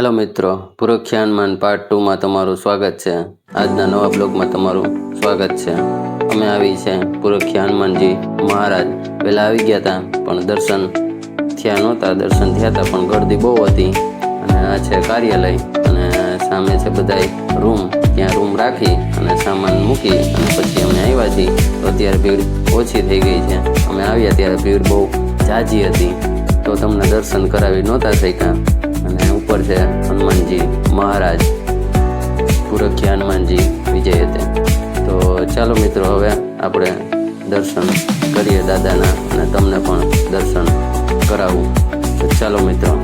Hello મિત્રો, પુરખ્યા Hanuman part 2 માં તમારું સ્વાગત છે। આજના નવા બ્લોગમાં તમારું સ્વાગત છે। અમે આવી છે પુરખ્યા હનુમાનજી મહારાજ। પહેલાં આવી ગયા હતા પણ દર્શન થયા નહોતા। દર્શન થયા હતા પણ ગળદી બહુ હતી। અને આ છે કાર્યાલય અને સામે છે બધાય રૂમ। ત્યાં રૂમ રાખી અને સામાન મૂકી અને પછી અમે આવ્યા છીએ। તો અત્યારે ભીડ ઓછી થઈ ગઈ છે। અમે આવ્યા ત્યારે ભીડ બહુ ઝાઝી હતી તો તમને દર્શન કરાવી નહોતા શક્યા। અને ઉપર છે હનુમાનજી મહારાજ, પુરખ્યા હનુમાનજી વિજય હતા। તો ચાલો મિત્રો, હવે આપણે દર્શન કરીએ દાદાના અને તમને પણ દર્શન કરાવું। તો ચાલો મિત્રો।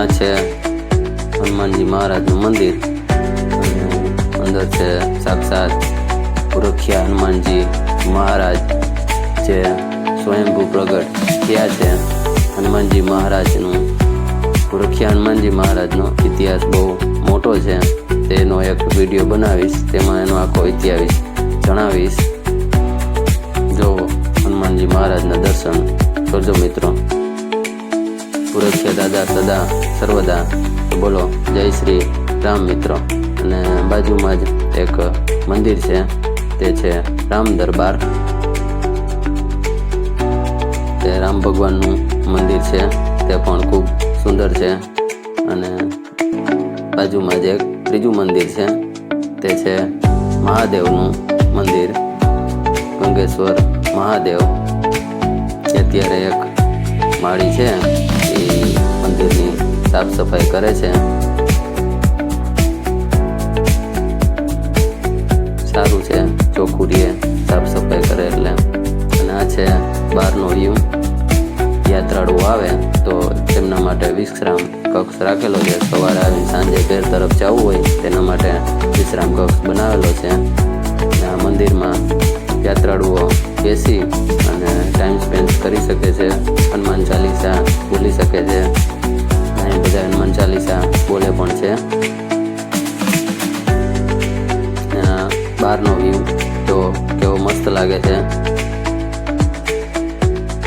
આ છે હનુમાનજી મહારાજનું મંદિર અને અંદર છે સાક્ષાત પુરખ્યા હનુમાનજી મહારાજ જે સ્વયંભૂ પ્રગટ થયા છે। હનુમાનજી મહારાજનું, પુરખ્યા હનુમાનજી મહારાજનો ઇતિહાસ બહુ મોટો છે। તેનો એક વિડીયો બનાવીશ, તેમાં એનો આખો ઇતિહાસ જણાવીશ। જો હનુમાનજી મહારાજના દર્શન કરજો મિત્રો। પુરખ્યા દાદા સદા સર્વદા બોલો જય શ્રી રામ મિત્રો। અને બાજુમાં જ એક મંદિર છે, તે છે રામ દરબાર। તે રામ ભગવાનનું મંદિર છે, તે પણ ખૂબ સુંદર છે। અને બાજુમાં જ એક ત્રીજું મંદિર છે, તે છે મહાદેવનું મંદિર, ગંગેશ્વર મહાદેવ। અત્યારે એક માળી છે એ મંદિરની સાફ સફાઈ કરે છે। સારું છે, ચોખ્ખું રહે, સાફ સફાઈ કરે એટલે। અને આ છે બહારનો વ્યૂ। યાત્રાળુઓ આવે તો તેમના માટે વિશ્રામ કક્ષ રાખેલો છે। સવારે આવીને સાંજે ઘર તરફ જવું હોય તેના માટે વિશ્રામ કક્ષ બનાવેલો છે। અને આ મંદિરમાં યાત્રાળુઓ બેસી અને ટાઈમ સ્પેન્ડ કરી શકે છે, હનુમાન ચાલીસા બોલી શકે છે। અહીં બધા હનુમાન ચાલીસા બોલે પણ છે। બહારનો વ્યૂ તો કેવો મસ્ત લાગે છે।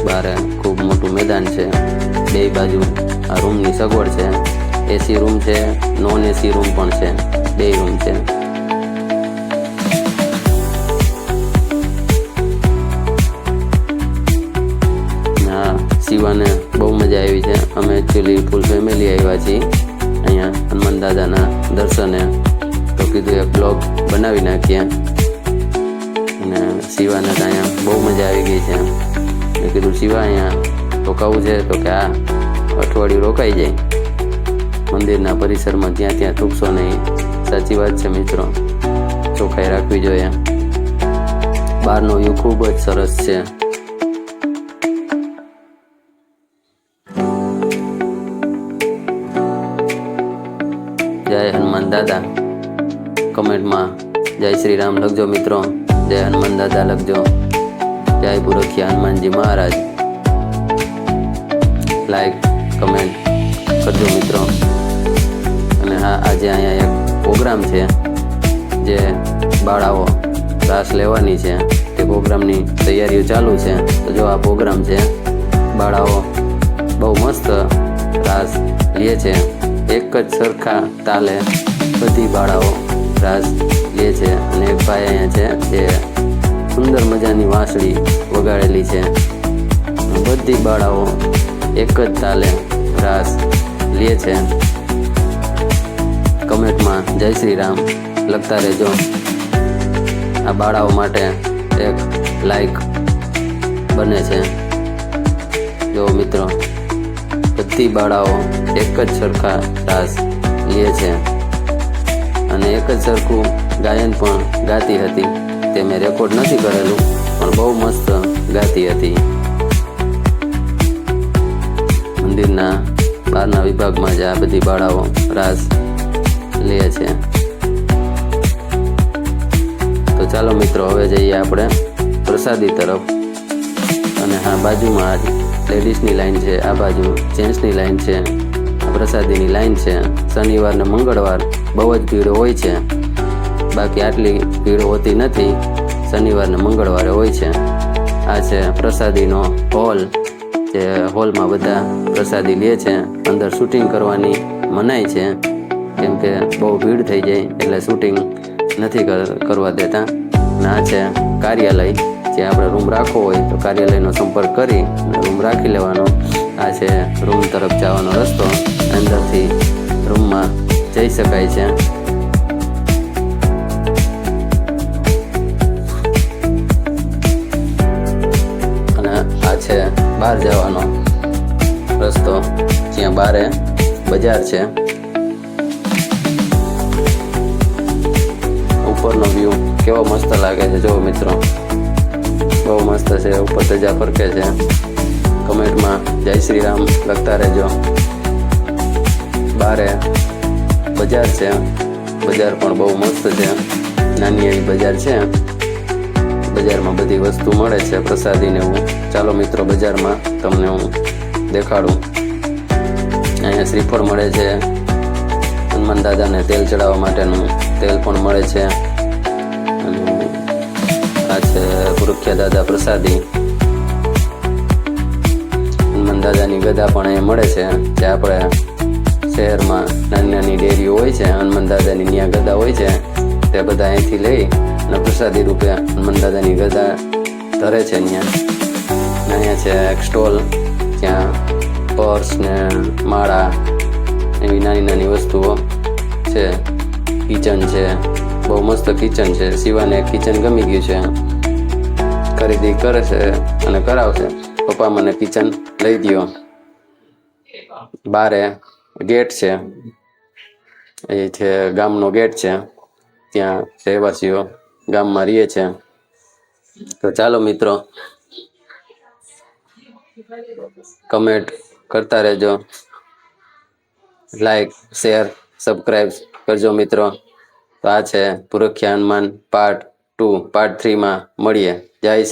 બહાર ખૂબ મોટું મેદાન છે, બે બાજુ આ રૂમની સગવડ છે। એસી રૂમ છે, નોન એસી રૂમ પણ છે, બે રૂમ છે। શિવાને બહુ મજા આવી છે। અમે એકચ્યુઅલી ફૂલ ફેમિલી આવ્યા છીએ અહીંયા હનુમાન દાદાના દર્શને। તો કીધું એક બ્લોગ બનાવી નાખીએ। અને શિવાને તો અહીંયા બહુ મજા આવી ગઈ છે। મેં કીધું શિવા અહીંયા રોકાવું છે? તો કે આ અઠવાડિયું રોકાઈ જાય મંદિરના પરિસરમાં, જ્યાં ત્યાં થૂકશો નહીં। સાચી વાત છે મિત્રો, ચોખ્ખાઈ રાખવી જોઈએ। બહારનો વ્યૂ ખૂબ જ સરસ છે। જય હનુમાન દાદા। કમેન્ટમાં જય શ્રી રામ લખજો મિત્રો, જય હનુમાન દાદા લખજો, જય પુરખ્યા હનુમાનજી મહારાજ। લાઈક કમેન્ટ કરજો મિત્રો। અને હા, આજે અહીંયા એક પ્રોગ્રામ છે જે બાળાઓ રાસ લેવાની છે, તે પ્રોગ્રામની તૈયારીઓ ચાલુ છે। તો જો આ પ્રોગ્રામ છે, બાળાઓ બહુ મસ્ત રાસ લે છે। એક જ સરખા તાલે બધી બાળાઓ રાસ લે છે। અને એક ભાઈ અહીંયા છે જે સુંદર મજાની વાંસળી વગાડેલી છે। બધી બાળાઓ એક જ તાલે રાસ લે છે। કમેન્ટમાં જય શ્રી રામ લખતા રહેજો। આ બાળાઓ માટે એક લાઈક બને છે। જો મિત્રો, બધી બાળાઓ એક જ સરખા રાસ લે છે અને એક જ સરખું ગાયન પણ ગાતી હતી। તે મેં રેકોર્ડ નથી કરેલું પણ બહુ મસ્ત ગાતી હતી। મંદિરના બહારના વિભાગમાં જ આ બધી બાળાઓ રાસ લે છે। તો ચાલો મિત્રો, હવે જઈએ આપણે પ્રસાદી તરફ। અને હા, બાજુમાં જ લેડીઝની લાઈન છે, આ બાજુ જેન્ટ્સની લાઈન છે, પ્રસાદીની લાઈન છે. શનિવાર ને મંગળવાર બહુ જ ભીડ હોય છે, બાકી આટલી ભીડ હોતી નથી. શનિવાર ને મંગળવારે હોય છે. આ છે પ્રસાદીનો હોલ, જે હોલમાં બધા પ્રસાદી લે છે. અંદર શૂટિંગ કરવાની મનાઈ છે, કેમ કે બહુ ભીડ થઈ જાય એટલે શૂટિંગ નથી કરવા દેતા. અને આ છે કાર્યાલય, જે આપણે રૂમ રાખવો હોય તો કાર્યાલયનો સંપર્ક કરી રૂમ રાખી લેવાનો. આ છે રૂમ તરફ જવાનો રસ્તો, અંદરથી રૂમમાં જઈ શકાય છે. અને આ છે બહાર જવાનો રસ્તો, જ્યાં બારે બજાર છે. ઉપરનો વ્યૂ કેવો મસ્ત લાગે છે, જુઓ મિત્રો, બહુ મસ્ત છે. ઉપર ધજા ફરકે છે. કમેન્ટમાં જય શ્રી રામ લખતા રહેજો. બારે બજાર છે, બજાર પણ બહુ મસ્ત છે. નાની એવી બજાર છે. બજારમાં બધી વસ્તુ મળે છે, પ્રસાદીને એવું. ચાલો મિત્રો, બજારમાં તમને હું દેખાડું. અહીંયા શ્રીફળ મળે છે. હનુમાન દાદાને તેલ ચડાવવા માટેનું તેલ પણ મળે છે. અને આ છે પુરખિયા દાદા પ્રસાદી. હનુમાન દાદાની ગદા પણ અહીંયા મળે છે. જે આપણે શહેરમાં નાની નાની ડેરીઓ હોય છે, હનુમાન દાદાની ત્યાં ગદા હોય છે, તે બધા અહીંથી લઈ અને પ્રસાદી રૂપે હનુમાન દાદાની ગદા ધરે છે ત્યાં. અહીંયા છે એક સ્ટોલ, ત્યાં પર્સ ને માળા એવી નાની નાની વસ્તુઓ છે. કિચન છે, બહુ મસ્ત કિચન છે. શિવાને કિચન ગમી ગયું છે, ખરીદી કરે છે અને કરાવશે. પપ્પા મને કિચન લઈ દ્યો. બારે ગેટ છે, એ છે ગામનો ગેટ છે, ત્યાં રહેવાસીઓ ગામમાં રહે છે. તો ચાલો મિત્રો, કમેન્ટ કરતા રહેજો, લાઈક શેર સબસ્ક્રાઈબ કરજો મિત્રો. તો આ છે પુરખિયા હનુમાન પાર્ટ 2. પાર્ટ 3 માં મળીએ. જય શ્રી